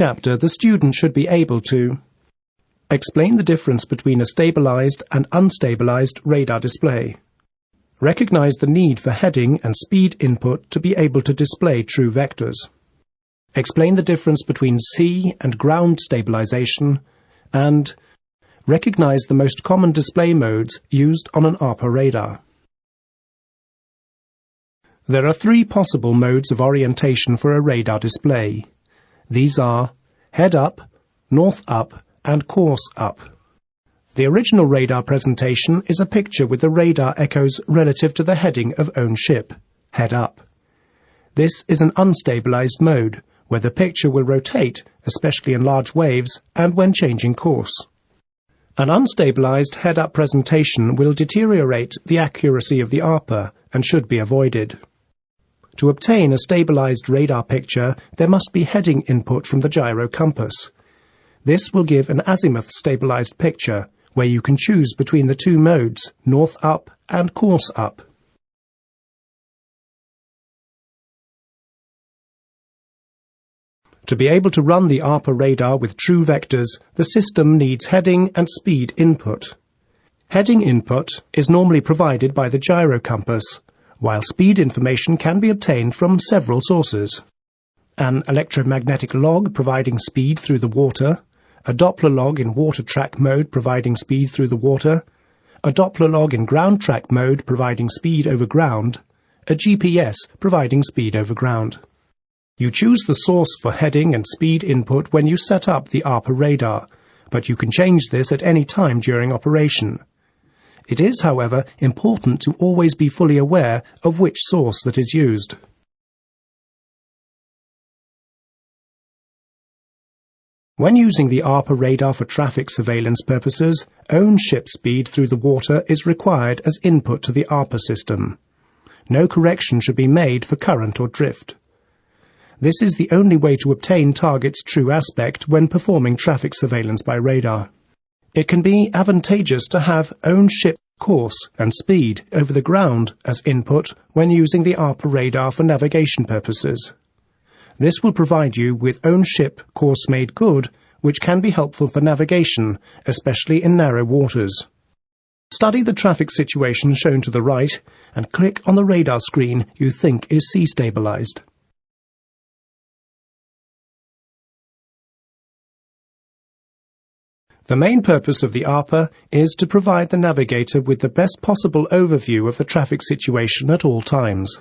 chapter, the student should be able to explain the difference between a stabilized and unstabilized radar display, recognize the need for heading and speed input to be able to display true vectors, explain the difference between sea and ground stabilization, and recognize the most common display modes used on an ARPA radar. There are three possible modes of orientation for a radar display. These are head up, north up, and course up. The original radar presentation is a picture with the radar echoes relative to the heading of own ship, head up. This is an unstabilized mode, where the picture will rotate, especially in large waves, and when changing course. An unstabilized head-up presentation will deteriorate the accuracy of the ARPA and should be avoided. To obtain a stabilized radar picture, there must be heading input from the gyro compass. This will give an azimuth-stabilized picture, where you can choose between the two modes, north up and course up. To be able to run the ARPA radar with true vectors, the system needs heading and speed input. Heading input is normally provided by the gyro compass, while speed information can be obtained from several sources. An electromagnetic log providing speed through the water, a Doppler log in water track mode providing speed through the water, a Doppler log in ground track mode providing speed over ground, a GPS providing speed over ground. You choose the source for heading and speed input when you set up the ARPA radar, but you can change this at any time during operation. It is, however, important to always be fully aware of which source that is used. When using the ARPA radar for traffic surveillance purposes, own ship speed through the water is required as input to the ARPA system. No correction should be made for current or drift. This is the only way to obtain target's true aspect when performing traffic surveillance by radar. It can be advantageous to have own ship course and speed over the ground as input when using the ARPA radar for navigation purposes. This will provide you with own ship course made good, which can be helpful for navigation, especially in narrow waters. Study the traffic situation shown to the right and click on the radar screen you think is sea stabilized. The main purpose of the ARPA is to provide the navigator with the best possible overview of the traffic situation at all times.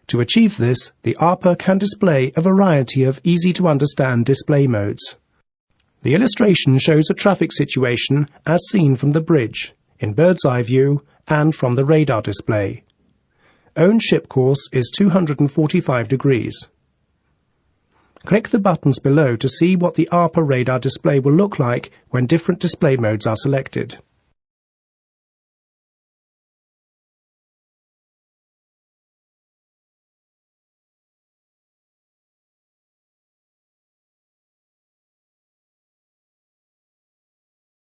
To achieve this, the ARPA can display a variety of easy-to-understand display modes. The illustration shows a traffic situation as seen from the bridge, in bird's eye view, and from the radar display. Own ship course is 245 degrees. Click the buttons below to see what the ARPA radar display will look like when different display modes are selected.